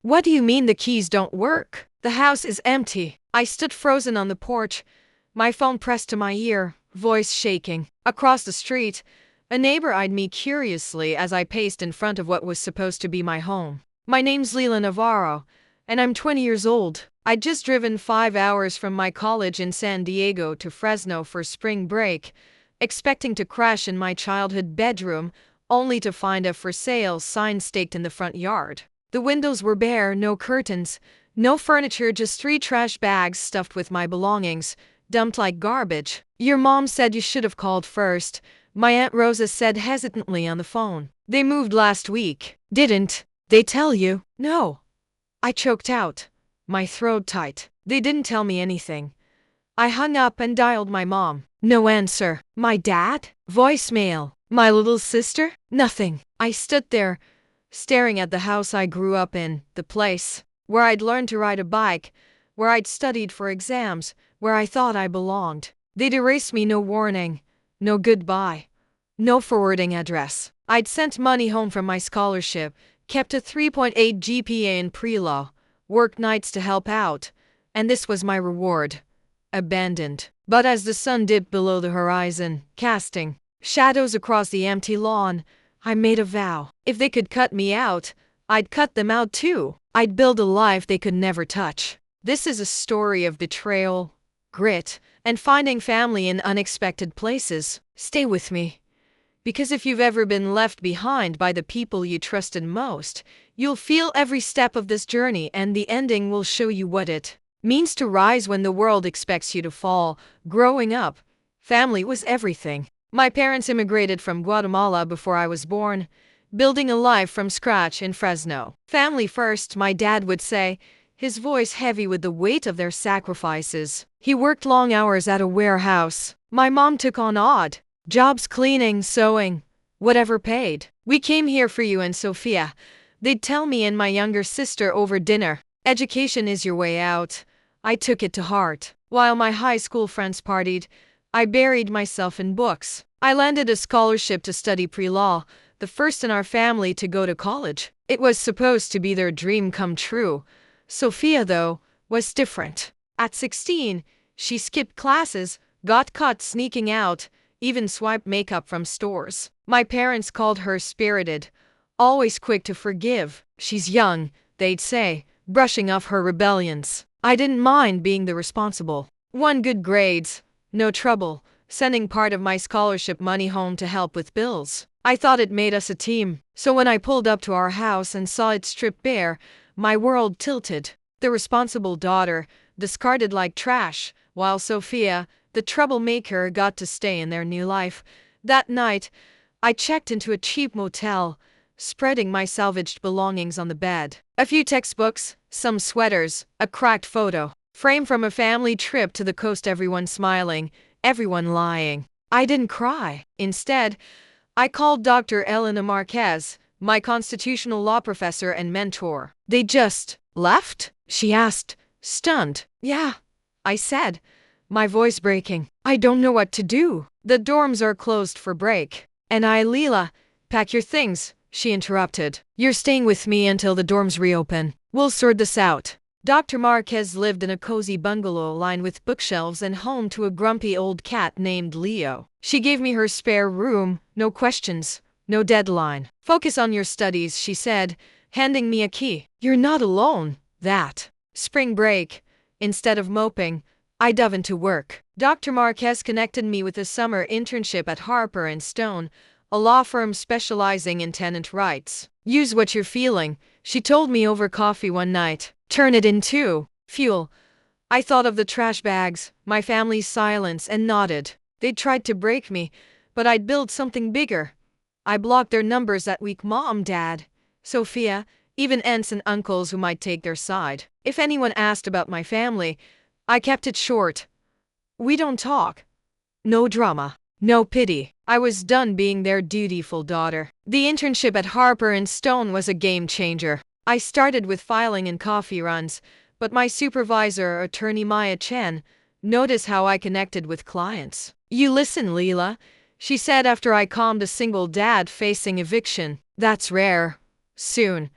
What do you mean the keys don't work? The house is empty. I stood frozen on the porch, my phone pressed to my ear, voice shaking. Across the street, a neighbor eyed me curiously as I paced in front of what was supposed to be my home. My name's Leila Navarro, and I'm 20 years old. I'd just driven 5 hours from my college in San Diego to Fresno for spring break, expecting to crash in my childhood bedroom, only to find a for sale sign staked in the front yard. The windows were bare, no curtains, no furniture, just 3 trash bags stuffed with my belongings, dumped like garbage. Your mom said you should have called first, my Aunt Rosa said hesitantly on the phone. They moved last week. Didn't they tell you? No. I choked out, my throat tight. They didn't tell me anything. I hung up and dialed my mom. No answer. My dad? Voicemail. My little sister? Nothing. I stood there, staring at the house I grew up in, the place where I'd learned to ride a bike, where I'd studied for exams, where I thought I belonged. They'd erased me, no warning, no goodbye, no forwarding address. I'd sent money home from my scholarship, kept a 3.8 GPA in pre-law, worked nights to help out, and this was my reward. Abandoned. But as the sun dipped below the horizon, casting shadows across the empty lawn, I made a vow. If they could cut me out, I'd cut them out too. I'd build a life they could never touch. This is a story of betrayal, grit, and finding family in unexpected places. Stay with me. Because if you've ever been left behind by the people you trusted most, you'll feel every step of this journey, and the ending will show you what it means to rise when the world expects you to fall. Growing up, family was everything. My parents immigrated from Guatemala before I was born, building a life from scratch in Fresno. Family first, my dad would say, his voice heavy with the weight of their sacrifices. He worked long hours at a warehouse. My mom took on odd jobs, cleaning, sewing, whatever paid. We came here for you and Sophia, they'd tell me and my younger sister over dinner. Education is your way out. I took it to heart. While my high school friends partied, I buried myself in books. I landed a scholarship to study pre-law, the first in our family to go to college. It was supposed to be their dream come true. Sophia, though, was different. At 16, she skipped classes, got caught sneaking out, even swiped makeup from stores. My parents called her spirited, always quick to forgive. She's young, they'd say, brushing off her rebellions. I didn't mind being the responsible one. Good grades, no trouble, sending part of my scholarship money home to help with bills. I thought it made us a team. So when I pulled up to our house and saw it stripped bare, my world tilted. The responsible daughter, discarded like trash, while Sophia, the troublemaker, got to stay in their new life. That night, I checked into a cheap motel, spreading my salvaged belongings on the bed. A few textbooks, some sweaters, a cracked photo frame from a family trip to the coast, everyone smiling, everyone lying. I didn't cry. Instead, I called Dr. Elena Marquez, my constitutional law professor and mentor. They just left? She asked, stunned. Yeah, I said, my voice breaking. I don't know what to do. The dorms are closed for break. And Leila, pack your things, she interrupted. You're staying with me until the dorms reopen. We'll sort this out. Dr. Marquez lived in a cozy bungalow lined with bookshelves and home to a grumpy old cat named Leo. She gave me her spare room, no questions, no deadline. Focus on your studies, she said, handing me a key. You're not alone. That spring break, instead of moping, I dove into work. Dr. Marquez connected me with a summer internship at Harper & Stone, a law firm specializing in tenant rights. Use what you're feeling, she told me over coffee one night. Turn it into fuel. I thought of the trash bags, my family's silence, and nodded. They'd tried to break me, but I'd build something bigger. I blocked their numbers that week. Mom, Dad, Sophia, even aunts and uncles who might take their side. If anyone asked about my family, I kept it short. We don't talk. No drama. No pity. I was done being their dutiful daughter. The internship at Harper & Stone was a game changer. I started with filing and coffee runs, but my supervisor, attorney Maya Chen, noticed how I connected with clients. You listen, Leila, she said after I calmed a single dad facing eviction. That's rare. Soon,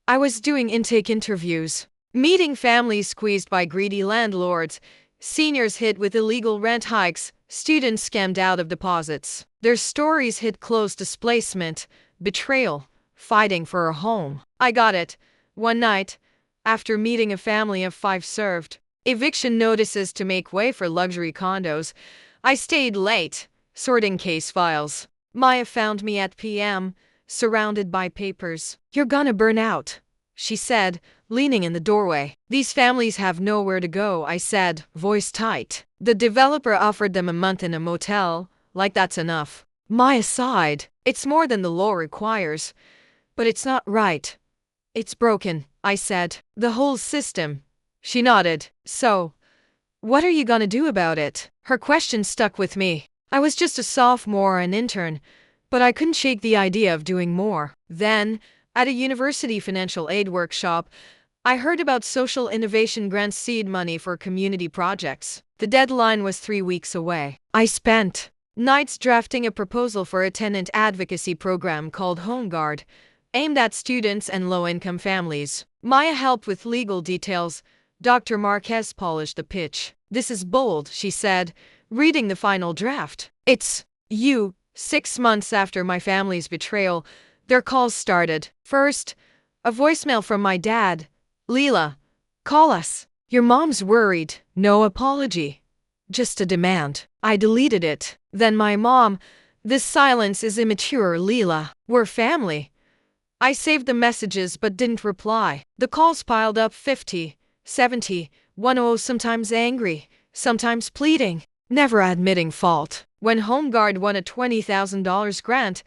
I was doing intake interviews, meeting families squeezed by greedy landlords, seniors hit with illegal rent hikes, students scammed out of deposits. Their stories hit close: displacement, betrayal, fighting for a home. I got it. One night, after meeting a family of 5 served eviction notices to make way for luxury condos, I stayed late, sorting case files. Maya found me at PM, surrounded by papers. "You're gonna burn out," she said, leaning in the doorway. "These families have nowhere to go," I said, voice tight. "The developer offered them a month in a motel, like that's enough." Maya sighed. "It's more than the law requires, but it's not right. It's broken," I said. "The whole system." She nodded. "So, what are you gonna do about it?" Her question stuck with me. I was just a sophomore, an intern, but I couldn't shake the idea of doing more. Then, at a university financial aid workshop, I heard about social innovation grants, seed money for community projects. The deadline was 3 weeks away. I spent nights drafting a proposal for a tenant advocacy program called Home Guard, aimed at students and low-income families. Maya helped with legal details. Dr. Marquez polished the pitch. "This is bold," she said, reading the final draft. "It's you." 6 months after my family's betrayal, their calls started. First, a voicemail from my dad. "Leela, call us. Your mom's worried." No apology, just a demand. I deleted it. Then my mom. "This silence is immature, Leela. We're family." I saved the messages but didn't reply. The calls piled up: 50, 70, 10, sometimes angry, sometimes pleading, never admitting fault. When Home Guard won a $20,000 grant,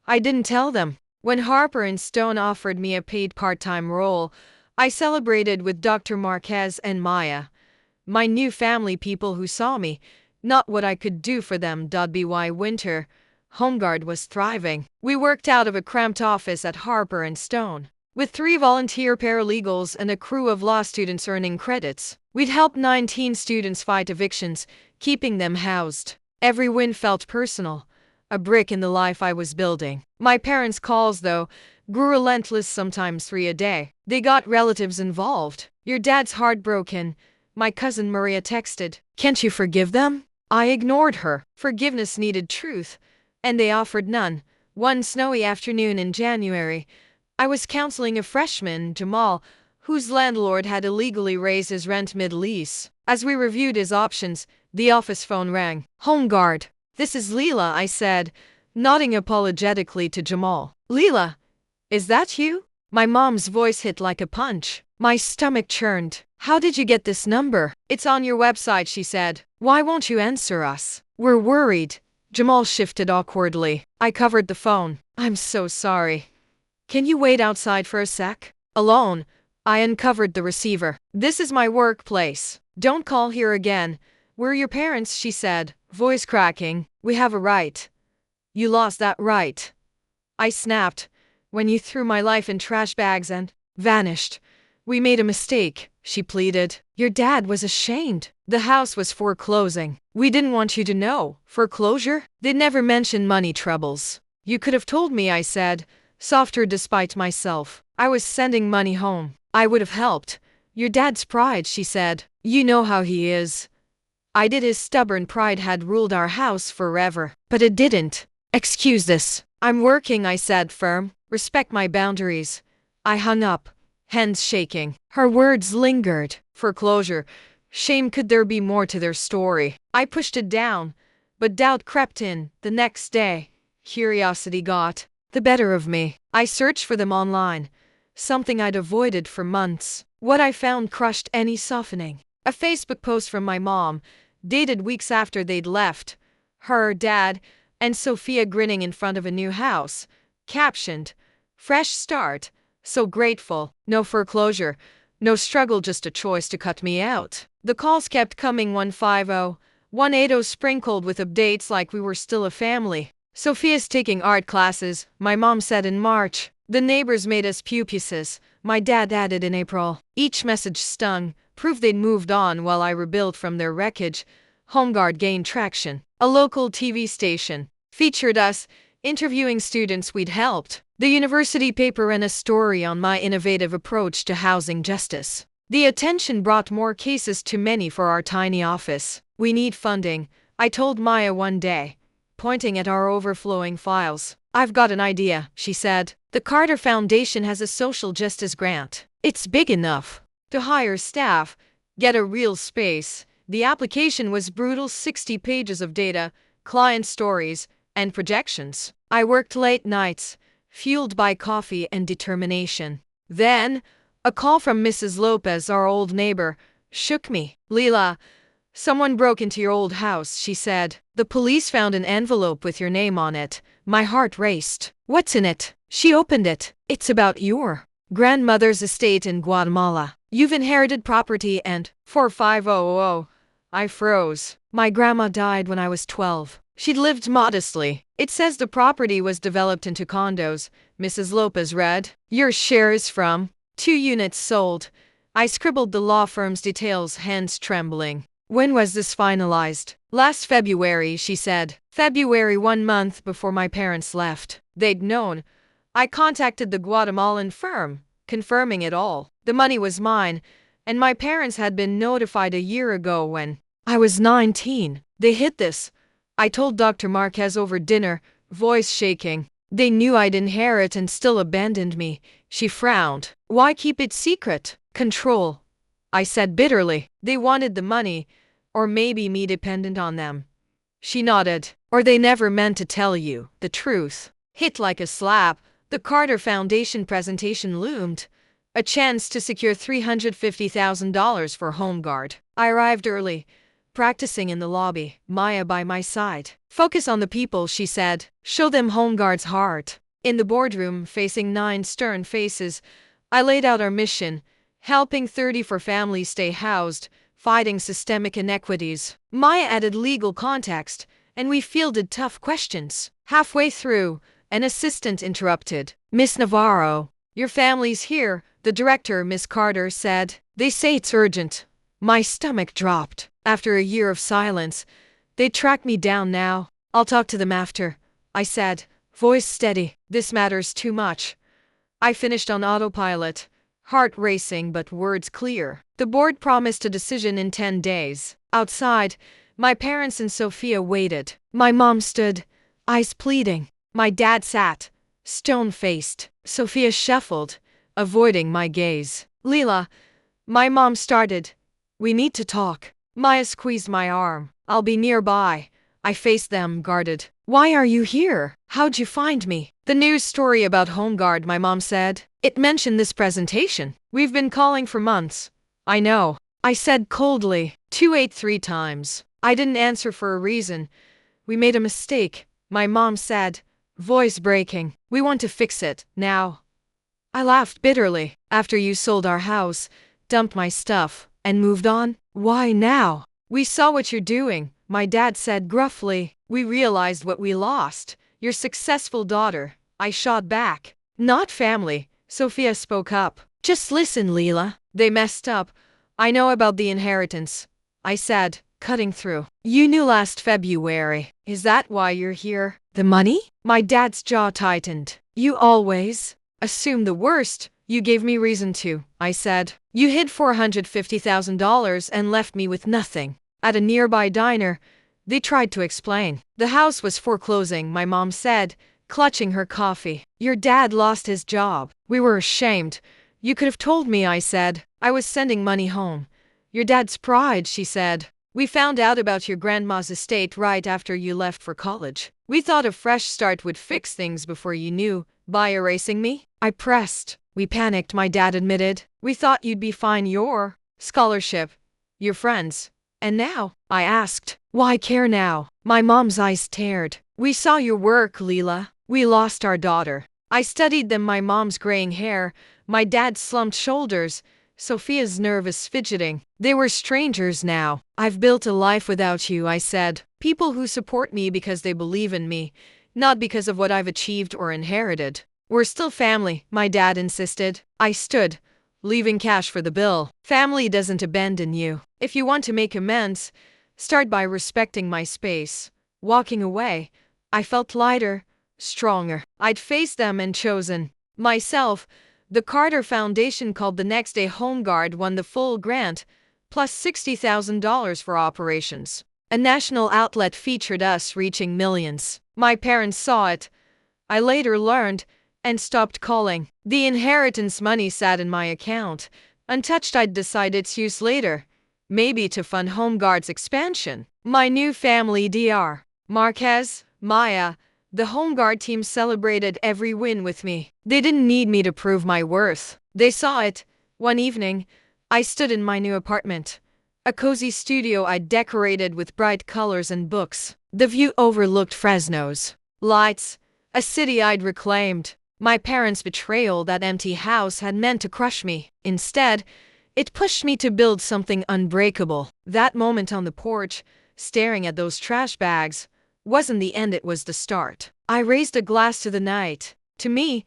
I didn't tell them. When Harper and Stone offered me a paid part-time role, I celebrated with Dr. Marquez and Maya, my new family, people who saw me, not what I could do for them. By winter, Home Guard was thriving. We worked out of a cramped office at Harper and Stone, with 3 volunteer paralegals and a crew of law students earning credits. We'd helped 19 students fight evictions, keeping them housed. Every win felt personal, a brick in the life I was building. My parents' calls, though, grew relentless, sometimes 3 a day. They got relatives involved. "Your dad's heartbroken," my cousin Maria texted. "Can't you forgive them?" I ignored her. Forgiveness needed truth, and they offered none. One snowy afternoon in January, I was counseling a freshman, Jamal, whose landlord had illegally raised his rent mid-lease. As we reviewed his options, the office phone rang. "Home Guard. This is Leela," I said, nodding apologetically to Jamal. "Leela, is that you?" My mom's voice hit like a punch. My stomach churned. "How did you get this number?" "It's on your website," she said. "Why won't you answer us?" "We're worried." Jamal shifted awkwardly. I covered the phone. "I'm so sorry. Can you wait outside for a sec?" Alone, I uncovered the receiver. "This is my workplace. Don't call here again. We're your parents," she said, voice cracking. "We have a right." "You lost that right," I snapped, "when you threw my life in trash bags and vanished." "We made a mistake," she pleaded. "Your dad was ashamed. The house was foreclosing. We didn't want you to know." "Foreclosure?" "They'd never mention money troubles." "You could have told me," I said, softer despite myself. "I was sending money home. I would have helped." "Your dad's pride," she said. "You know how he is." I did. His stubborn pride had ruled our house forever. But it didn't. "Excuse this. I'm working," I said, firm. "Respect my boundaries." I hung up, hands shaking. Her words lingered. Foreclosure. Shame. Could there be more to their story? I pushed it down, but doubt crept in. The next day, curiosity got the better of me. I searched for them online, something I'd avoided for months. What I found crushed any softening. A Facebook post from my mom, dated weeks after they'd left. Her, dad, and Sophia grinning in front of a new house. Captioned, "Fresh start. So grateful." No foreclosure, no struggle, just a choice to cut me out. The calls kept coming: 150, 180, sprinkled with updates like we were still a family. "Sophia's taking art classes," my mom said in March. "The neighbors made us pupusas," my dad added in April. Each message stung, proof they'd moved on while I rebuilt from their wreckage. Home Guard gained traction. A local TV station featured us, interviewing students we'd helped. the university paper and a story on my innovative approach to housing justice. The attention brought more cases too many for our tiny office. We need funding, I told Maya one day, pointing at our overflowing files. I've got an idea, she said. The Carter Foundation has a social justice grant. It's big enough to hire staff, get a real space. The application was brutal: 60 pages of data, client stories, and projections. I worked late nights, fueled by coffee and determination. Then, a call from Mrs. Lopez, our old neighbor, shook me. Leila, someone broke into your old house, she said. The police found an envelope with your name on it. My heart raced. What's in it? She opened it. It's about your grandmother's estate in Guatemala. You've inherited property and 4500. I froze. My grandma died when I was 12. She'd lived modestly. It says the property was developed into condos, Mrs. Lopez read. Your share is from 2 units sold. I scribbled the law firm's details, hands trembling. When was this finalized? Last February, she said. February, 1 month before my parents left. They'd known. I contacted the Guatemalan firm, confirming it all. The money was mine, and my parents had been notified a year ago when I was 19. They hid this, I told Dr. Marquez over dinner, voice shaking. They knew I'd inherit and still abandoned me. She frowned. Why keep it secret? Control, I said bitterly. They wanted the money, or maybe me dependent on them. She nodded. Or they never meant to tell you the truth. Hit like a slap, the Carter Foundation presentation loomed. A chance to secure $350,000 for Home Guard. I arrived early, practicing in the lobby, Maya by my side. Focus on the people, she said. Show them Home Guard's heart. In the boardroom, facing 9 stern faces, I laid out our mission, helping 34 families stay housed, fighting systemic inequities. Maya added legal context, and we fielded tough questions. Halfway through, an assistant interrupted. Miss Navarro, your family's here, the director, Miss Carter, said. They say it's urgent. My stomach dropped. After a year of silence, they track me down now. I'll talk to them after, I said, voice steady. This matters too much. I finished on autopilot, heart racing but words clear. The board promised a decision in 10 days. Outside, my parents and Sophia waited. My mom stood, eyes pleading. My dad sat, stone-faced. Sophia shuffled, avoiding my gaze. Leila, my mom started. We need to talk. Maya squeezed my arm. I'll be nearby. I faced them, guarded. Why are you here? How'd you find me? The news story about Home Guard, my mom said. It mentioned this presentation. We've been calling for months. I know, I said coldly. 283 times. I didn't answer for a reason. We made a mistake, my mom said, voice breaking. We want to fix it, now. I laughed bitterly. After you sold our house, dumped my stuff, and moved on? Why now? We saw what you're doing, my dad said gruffly. We realized what we lost. Your successful daughter, I shot back. Not family, Sophia spoke up. Just listen, Leila. They messed up. I know about the inheritance, I said, cutting through. You knew last February. Is that why you're here? The money? My dad's jaw tightened. You always assume the worst. You gave me reason to, I said. You hid $450,000 and left me with nothing. At a nearby diner, they tried to explain. The house was foreclosing, my mom said, clutching her coffee. Your dad lost his job. We were ashamed. You could have told me, I said. I was sending money home. Your dad's pride, she said. We found out about your grandma's estate right after you left for college. We thought a fresh start would fix things before you knew. By erasing me? I pressed. We panicked, my dad admitted. We thought you'd be fine. Your scholarship, your friends. And now? I asked. Why care now? My mom's eyes teared. We saw your work, Leila. We lost our daughter. I studied them, my mom's graying hair, my dad's slumped shoulders, Sophia's nervous fidgeting. They were strangers now. I've built a life without you, I said. People who support me because they believe in me, not because of what I've achieved or inherited. We're still family, my dad insisted. I stood, leaving cash for the bill. Family doesn't abandon you. If you want to make amends, start by respecting my space. Walking away, I felt lighter, stronger. I'd faced them and chosen myself. The Carter Foundation called the next day. Home Guard won the full grant, plus $60,000 for operations. A national outlet featured us, reaching millions. My parents saw it, I later learned, and stopped calling. The inheritance money sat in my account, untouched. I'd decide its use later, maybe to fund Home Guard's expansion. My new family, Dr. Marquez, Maya, the Home Guard team celebrated every win with me. They didn't need me to prove my worth. They saw it. One evening, I stood in my new apartment, a cozy studio I'd decorated with bright colors and books. The view overlooked Fresno's lights, a city I'd reclaimed. My parents' betrayal, that empty house, had meant to crush me. Instead, it pushed me to build something unbreakable. That moment on the porch, staring at those trash bags, wasn't the end, it was the start. I raised a glass to the night. To me,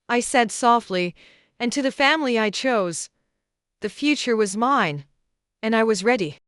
I said softly, and to the family I chose. The future was mine, and I was ready.